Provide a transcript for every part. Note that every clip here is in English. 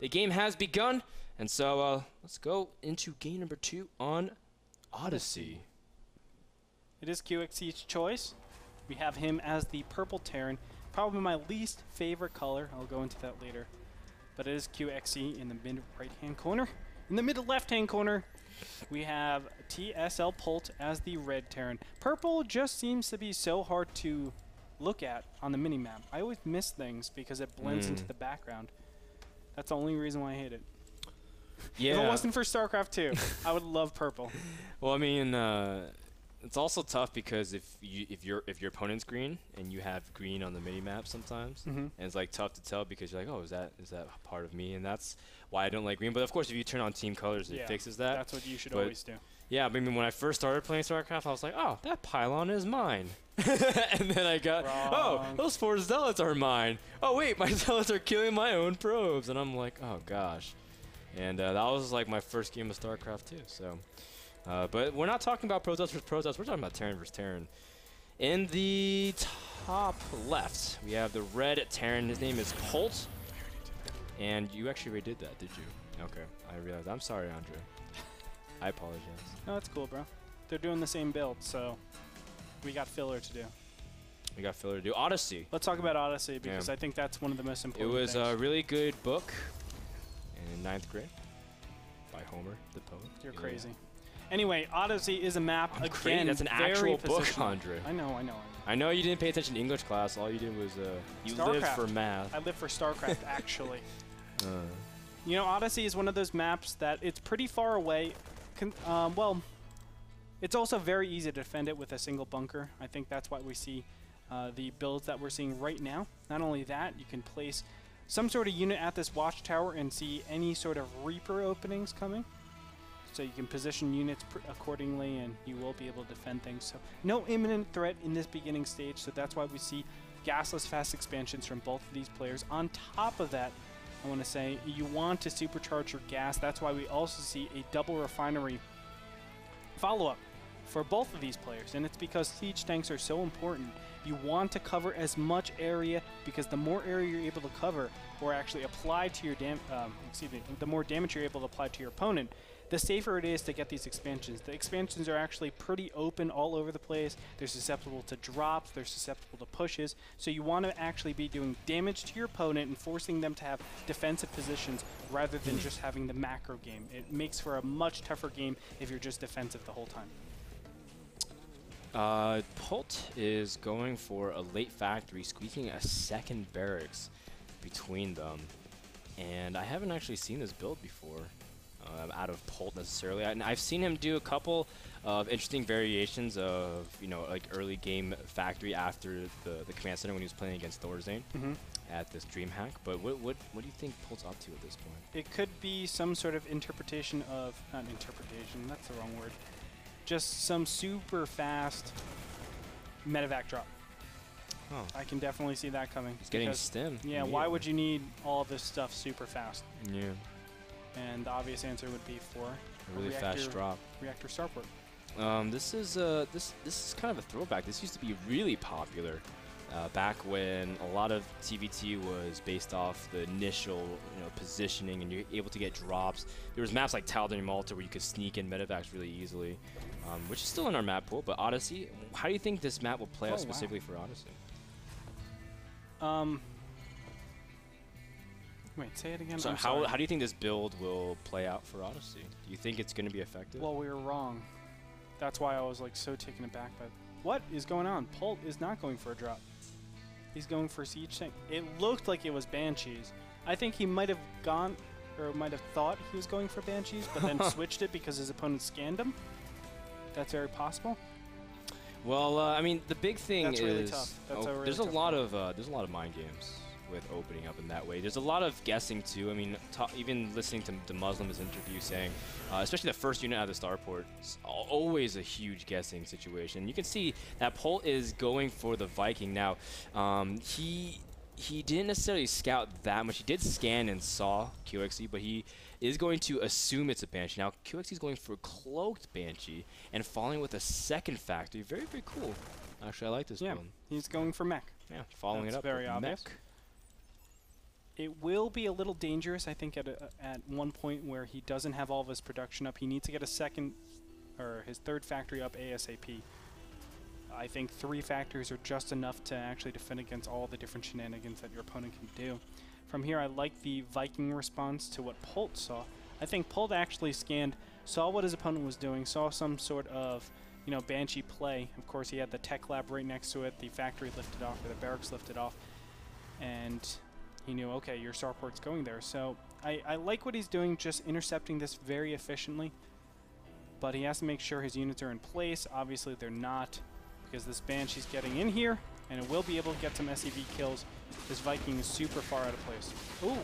the game has begun. And so let's go into game number 2 on Odyssey. It is QXC's choice. We have him as the purple Terran. Probably my least favorite color. I'll go into that later. But it is QXC in the mid right-hand corner. In the mid left-hand corner, we have TSL Polt as the red Terran. Purple just seems to be so hard to look at on the minimap. I always miss things because it blends into the background. That's the only reason why I hate it. Yeah. If it wasn't for StarCraft 2, I would love purple. Well, I mean, it's also tough because if your opponent's green and you have green on the mini map sometimes, and it's like tough to tell because you're like, oh, is that part of me? And that's why I don't like green. But of course, if you turn on team colors, it fixes that. That's what you should always do. Yeah, I mean, when I first started playing StarCraft, I was like, oh, that pylon is mine. And then I got, oh, those 4 zealots are mine. Oh wait, my zealots are killing my own probes, and I'm like, oh gosh. And that was like my first game of StarCraft 2. So. But we're not talking about Protoss versus Protoss. We're talking about Terran versus Terran. In the top left, we have the red Terran. His name is Polt. And you actually already did that, did you? Okay, I realized. I'm sorry, Andre. I apologize. No, that's cool, bro. They're doing the same build, so we got filler to do. We got filler to do. Odyssey. Let's talk about Odyssey because I think that's one of the most important things. It was things. a really good book in 9th grade by Homer, the poet. You're crazy. Anyway, Odyssey is a map, again, that's an actual book, Andre. I know. I know you didn't pay attention to English class. All you did was you lived for math. I lived for StarCraft, actually. You know, Odyssey is one of those maps that it's pretty far away. Well, it's also very easy to defend it with a single bunker. I think that's why we see the builds that we're seeing right now. Not only that, you can place some sort of unit at this watchtower and see any sort of Reaper openings coming. So you can position units accordingly, and you will be able to defend things. So no imminent threat in this beginning stage, so that's why we see gasless fast expansions from both of these players. On top of that, I want to say you want to supercharge your gas. That's why we also see a double refinery follow-up for both of these players, and it's because siege tanks are so important. You want to cover as much area because the more area you're able to cover or actually apply to your the more damage you're able to apply to your opponent, the safer it is to get these expansions. The expansions are actually pretty open all over the place. They're susceptible to drops, they're susceptible to pushes, so you want to actually be doing damage to your opponent and forcing them to have defensive positions rather than just having the macro game. It makes for a much tougher game if you're just defensive the whole time. Polt is going for a late factory, squeaking a second barracks between them. And I haven't actually seen this build before. Out of Polt necessarily. I've seen him do a couple of interesting variations of, you know, like early game factory after the command center when he was playing against Thorzane at this DreamHack. But what do you think Polt's up to at this point? It could be some sort of interpretation of, not interpretation, that's the wrong word, just some super fast medevac drop. Oh. I can definitely see that coming. It's getting stim. Yeah, why would you need all this stuff super fast? Yeah. And the obvious answer would be for a really fast drop. Reactor starport. This is kind of a throwback. This used to be really popular back when a lot of TVT was based off the initial positioning, and you're able to get drops. There was maps like Tal'Dun and Malta where you could sneak in medevacs really easily, which is still in our map pool. But Odyssey, how do you think this map will play out specifically for Odyssey? Wait, say it again. So how do you think this build will play out for Odyssey? Do you think it's going to be effective? Well, we were wrong. That's why I was like so taken aback by what is going on. Polt is not going for a drop. He's going for siege tank. It looked like it was Banshees. I think he might have gone, or might have thought he was going for Banshees, but then switched it because his opponent scanned him. That's very possible. Well, I mean, the big thing is really tough. That's a really there's a lot of mind games with opening up in that way. There's a lot of guessing too. I mean, even listening to Muslim's interview saying, especially the first unit out of the starport, it's always a huge guessing situation. You can see that Polt is going for the Viking now. He didn't necessarily scout that much. He did scan and saw QXC, but he is going to assume it's a Banshee. Now QXC is going for cloaked Banshee and following with a second factory. Very, very cool. Actually, I like this build. He's going for mech. Yeah, following it up very with obvious. mech. It will be a little dangerous, I think, at one point where he doesn't have all of his production up. He needs to get his third factory up ASAP. I think 3 factories are just enough to actually defend against all the different shenanigans that your opponent can do. From here, I like the Viking response to what Polt saw. I think Polt actually saw what his opponent was doing, saw some sort of, you know, Banshee play. Of course, he had the tech lab right next to it, the factory lifted off, or the barracks lifted off, and he knew, okay, your starport's going there. So I like what he's doing, just intercepting this very efficiently, but he has to make sure his units are in place. Obviously, they're not, because this Banshee's getting in here, and it will be able to get some SCV kills. This Viking is super far out of place. Ooh.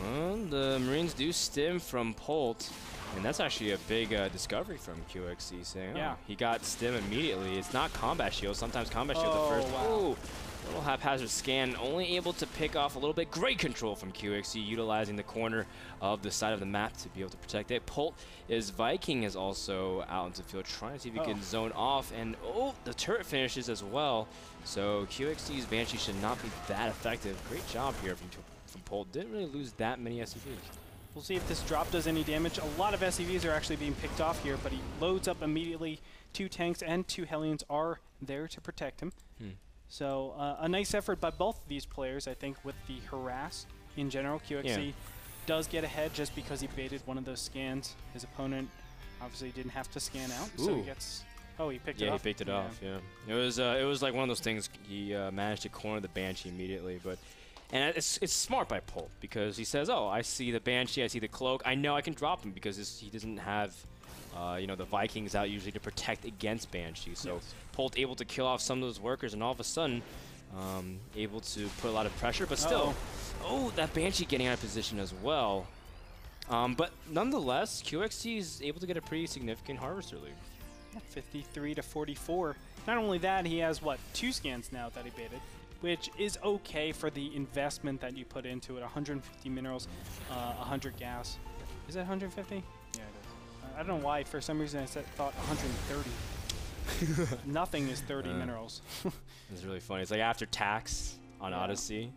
Well, the Marines do stim from Polt, and that's actually a big discovery from QXC, saying, oh, he got stim immediately. It's not combat shield. Sometimes combat shield the first. Wow. Ooh, little haphazard scan, only able to pick off a little bit. Great control from QXC, utilizing the corner of the side of the map to be able to protect it. Polt Viking is also out into the field, trying to see if he can zone off, and the turret finishes as well. So QXC's Banshee should not be that effective. Great job here from Polt. Didn't really lose that many SCVs. We'll see if this drop does any damage. A lot of SCVs are actually being picked off here, but he loads up immediately. 2 tanks and 2 Hellions are there to protect him. So a nice effort by both of these players, I think, with the harass in general. QXC does get ahead just because he baited one of those scans. His opponent obviously didn't have to scan out, so he gets... Oh, he picked it off. Yeah, he picked it off, It was like one of those things, he managed to corner the Banshee immediately, but... And it's smart by Polt, because he says, oh, I see the Banshee, I see the cloak, I know I can drop him, because he doesn't have, you know, the Vikings out usually to protect against Banshee. So Polt able to kill off some of those workers, and all of a sudden, able to put a lot of pressure, but still, that Banshee getting out of position as well. But nonetheless, QXC is able to get a pretty significant Harvester lead. 53 to 44. Not only that, he has, what, 2 scans now that he baited, which is okay for the investment that you put into it. 150 minerals, 100 gas. Is that 150? Yeah, it is. I don't know why. For some reason, I thought 130. Nothing is 30 minerals. It's really funny. It's like after tax on Odyssey,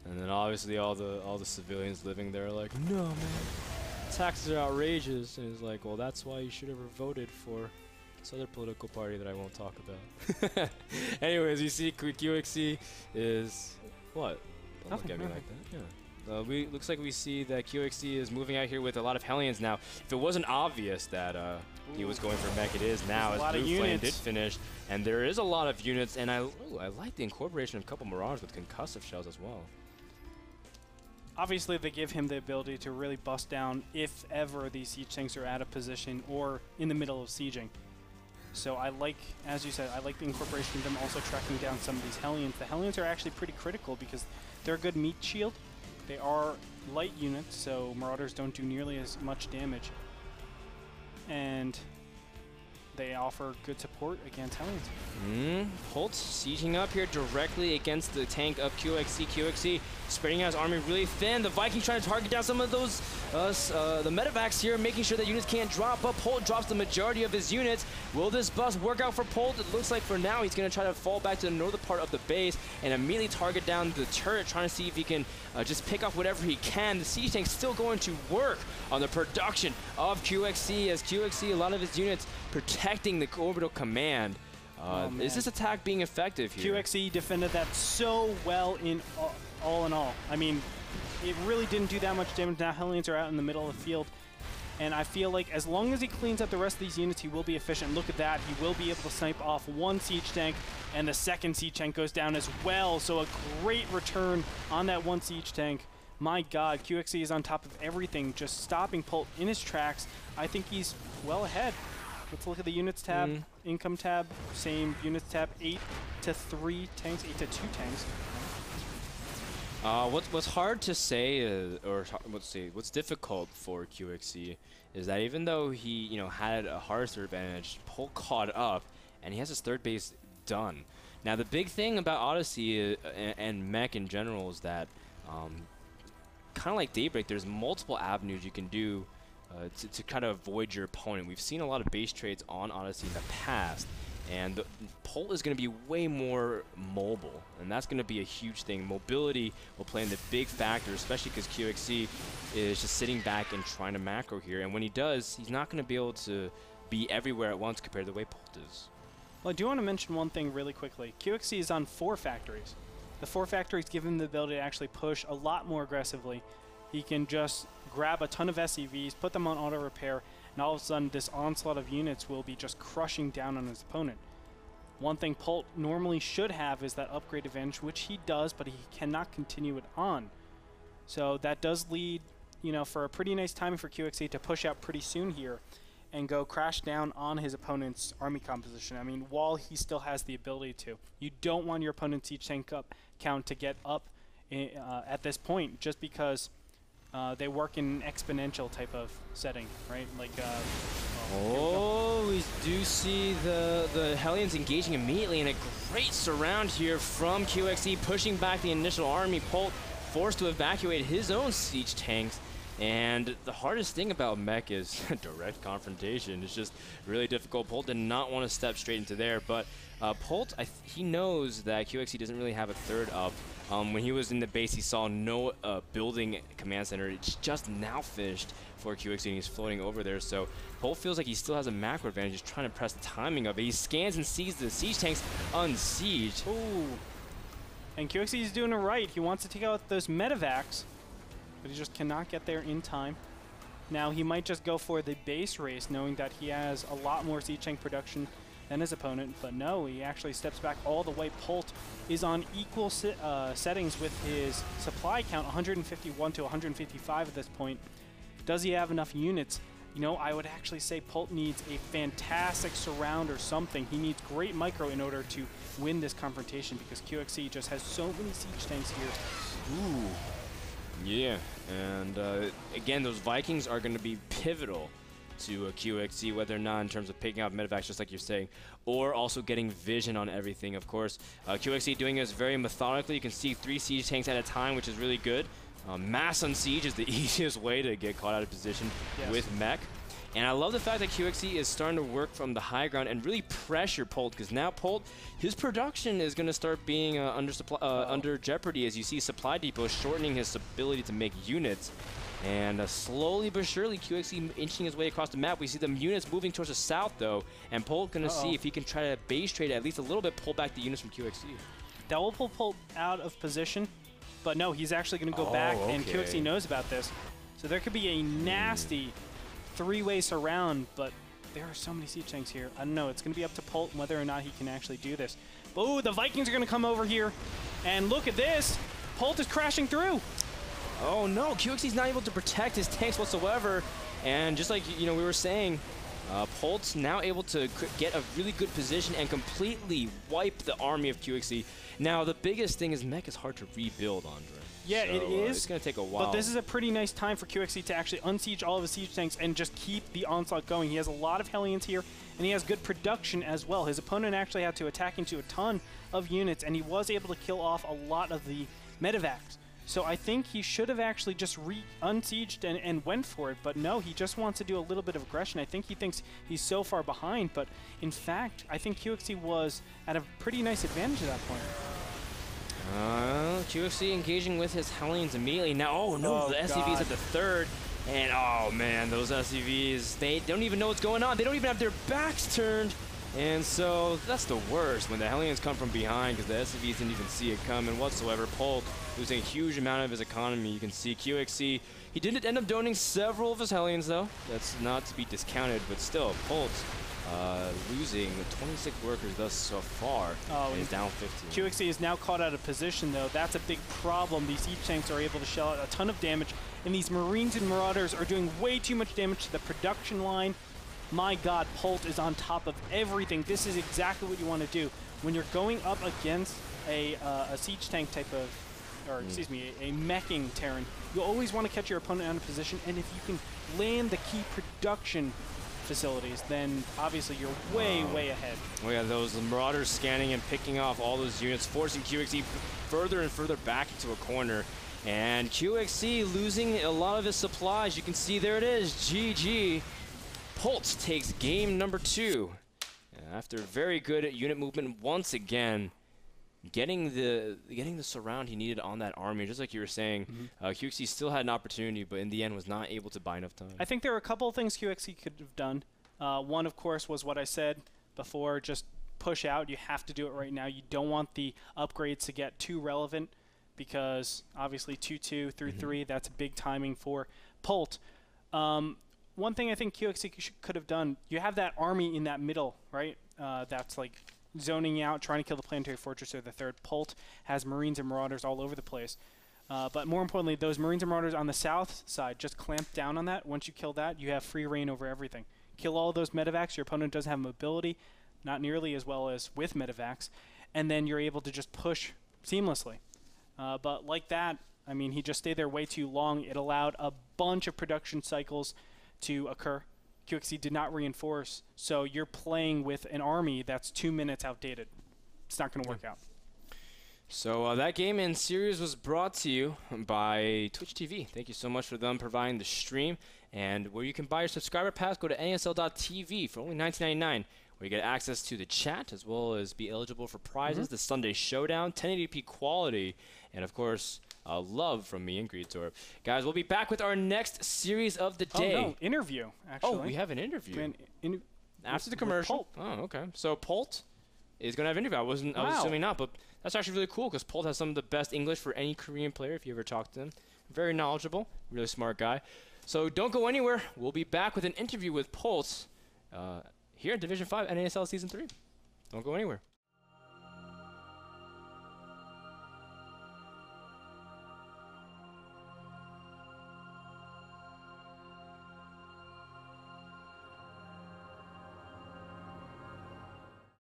and then obviously all the civilians living there are like, no, man, taxes are outrageous. And it's like, well, that's why you should have voted for this other political party that I won't talk about. Anyways, you see QXC is what? Don't look at me like that. Yeah. Looks like we see that QXC is moving out here with a lot of Hellions now. If it wasn't obvious that he was going for mech, it is now, as Blue Flame did finish. And there is a lot of units, and I like the incorporation of a couple Mirages with concussive shells as well. Obviously, they give him the ability to really bust down if ever these siege tanks are out of position or in the middle of sieging. So I like, as you said, I like the incorporation of them also tracking down some of these Hellions. The Hellions are actually pretty critical because they're a good meat shield. They are light units, so Marauders don't do nearly as much damage. And they offer good support against Hellions. Polt sieging up here directly against the tank of QXC. QXC spreading out his army really thin. The Vikings trying to target down some of those, the medevacs here, making sure that units can't drop, but Polt drops the majority of his units. Will this bust work out for Polt? It looks like for now he's going to try to fall back to the northern part of the base and immediately target down the turret, trying to see if he can just pick off whatever he can. The siege tank's still going to work on the production of QXC, as QXC, a lot of his units protecting the orbital command. Is this attack being effective here? QXC defended that so well in all in all. I mean, it really didn't do that much damage. Now Hellions are out in the middle of the field, and I feel like as long as he cleans up the rest of these units, he will be efficient. Look at that. He will be able to snipe off 1 siege tank, and the 2nd siege tank goes down as well. So a great return on that 1 siege tank. My God, QXC is on top of everything, just stopping Polt in his tracks. I think he's well ahead. Let's look at the units tab, income tab, same units tab, 8 to 3 tanks, 8 to 2 tanks. What's hard to say, what's difficult for QXC is that even though he, had a harvester advantage, Polt caught up, and he has his 3rd base done. Now the big thing about Odyssey and mech in general is that, kind of like Daybreak, there's multiple avenues you can do to kind of avoid your opponent. We've seen a lot of base trades on Odyssey in the past, And Polt is going to be way more mobile, and that's going to be a huge thing. Mobility will play in the big factor, especially because QXC is just sitting back and trying to macro here. And when he does, he's not going to be able to be everywhere at once compared to the way Polt is. Well, I do want to mention one thing really quickly. QXC is on 4 factories. The 4 factories give him the ability to actually push a lot more aggressively. He can just grab a ton of SCVs, put them on auto repair, and all of a sudden this onslaught of units will be just crushing down on his opponent. One thing Polt normally should have is that upgrade advantage, which he does, but he cannot continue it on. So that does lead, you know, for a pretty nice timing for QXC to push out pretty soon here and go crash down on his opponent's army composition. I mean, while he still has the ability to. You don't want your opponent's siege tank count to get up at this point, just because they work in an exponential type of setting, right? Like, we do see the Hellions engaging immediately, and a great surround here from QXC, pushing back the initial army. Polt forced to evacuate his own siege tanks. And the hardest thing about mech is direct confrontation. It's just really difficult. Polt did not want to step straight into there, but Polt, he knows that QXC doesn't really have a third up. When he was in the base, he saw no building command center. It's just now finished for QXC, and he's floating over there. So Polt feels like he still has a macro advantage. He's trying to press the timing of it. He scans and sees the siege tanks unsieged. Ooh. And QXC is doing it right. He wants to take out those medevacs, but he just cannot get there in time. Now he might just go for the base race, knowing that he has a lot more siege tank production than his opponent, but no, he actually steps back all the way. Polt is on equal settings with his supply count, 151 to 155 at this point. Does he have enough units? You know, I would actually say Polt needs a fantastic surround or something. He needs great micro in order to win this confrontation, because QXC just has so many siege tanks here. Ooh. Yeah, and again, those Vikings are going to be pivotal to QXC, whether or not in terms of picking out medevacs, just like you're saying, or also getting vision on everything, of course. QXC doing this very methodically. You can see 3 siege tanks at a time, which is really good. Mass on siege is the easiest way to get caught out of position with mech. And I love the fact that QXC is starting to work from the high ground and really pressure Polt, because now Polt, his production is going to start being under jeopardy, as you see supply depots shortening his ability to make units. And slowly but surely, QXC inching his way across the map. We see the units moving towards the south, though, and Polt going to see if he can try to base trade at least a little bit, pull back the units from QXC. That will pull Polt out of position, but no, he's actually going to go back, and QXC knows about this. So there could be a nasty 3-way surround, but there are so many siege tanks here. I don't know. It's going to be up to Polt whether or not he can actually do this. Oh, the Vikings are going to come over here, and look at this. Polt is crashing through. Oh no, QXC's not able to protect his tanks whatsoever, and just like we were saying, Polt's now able to get a really good position and completely wipe the army of QXC. Now the biggest thing is mech is hard to rebuild, Andre. Yeah, so, it is. It's going to take a while. But this is a pretty nice time for QXC to actually unsiege all of his siege tanks and just keep the onslaught going. He has a lot of Hellions here, and he has good production as well. His opponent actually had to attack into a ton of units, and he was able to kill off a lot of the medevacs. So I think he should have actually just unsieged and went for it, but no, he just wants to do a little bit of aggression. I think he thinks he's so far behind, but in fact, I think QXC was at a pretty nice advantage at that point. QXC engaging with his Hellions immediately. Now, oh no, the SCVs at the third. And oh man, those SCVs, they don't even know what's going on. They don't even have their backs turned. And so that's the worst, when the Hellions come from behind, because the SCVs didn't even see it coming whatsoever. Polt losing a huge amount of his economy. You can see QXC, he did end up donating several of his Hellions though. That's not to be discounted, but still, Polt losing 26 workers thus so far, and is down 15. QXC is now caught out of position though. That's a big problem. These siege tanks are able to shell out a ton of damage, and these Marines and Marauders are doing way too much damage to the production line. My God, Polt is on top of everything. This is exactly what you want to do. When you're going up against a siege tank type of, or excuse me, a meching Terran, you always want to catch your opponent out of position, and if you can land the key production facilities, then obviously you're way ahead. Oh yeah, those Marauders scanning and picking off all those units, forcing QXC further and further back into a corner. And QXC losing a lot of his supplies. You can see there it is, GG. Polt takes game number 2. after very good unit movement once again, getting the surround he needed on that army, just like you were saying. QXC still had an opportunity, but in the end was not able to buy enough time. I think there are a couple of things QXC could have done. One, of course, was what I said before, just push out. You have to do it right now. You don't want the upgrades to get too relevant because obviously 2-2 through 3, that's big timing for Polt. One thing I think QXC could have done, you have that army in that middle, right? That's like zoning out, trying to kill the planetary fortress or the third. Polt has Marines and Marauders all over the place. But more importantly, those Marines and Marauders on the south side, just clamp down on that. Once you kill that, you have free reign over everything. Kill all those medevacs. Your opponent doesn't have mobility, not nearly as well as with medevacs, and then you're able to just push seamlessly. But like that, I mean, he just stayed there way too long. It allowed a bunch of production cycles to occur. QXC did not reinforce, so you're playing with an army that's 2 minutes outdated. It's not going to work out. So that game and series was brought to you by Twitch TV. Thank you so much for them providing the stream. And where you can buy your subscriber pass, go to NASL.tv for only $19.99, where you get access to the chat as well as be eligible for prizes, the Sunday Showdown, 1080p quality, and of course, love from me and Greetor. Guys, we'll be back with our next series of the day. Oh, no, interview, actually. Oh, we have an interview. After the commercial. Oh, okay. So Polt is going to have an interview. I was assuming not, but that's actually really cool because Polt has some of the best English for any Korean player if you ever talk to him. Very knowledgeable, really smart guy. So don't go anywhere. We'll be back with an interview with Polt here in Division 5 NASL Season 3. Don't go anywhere.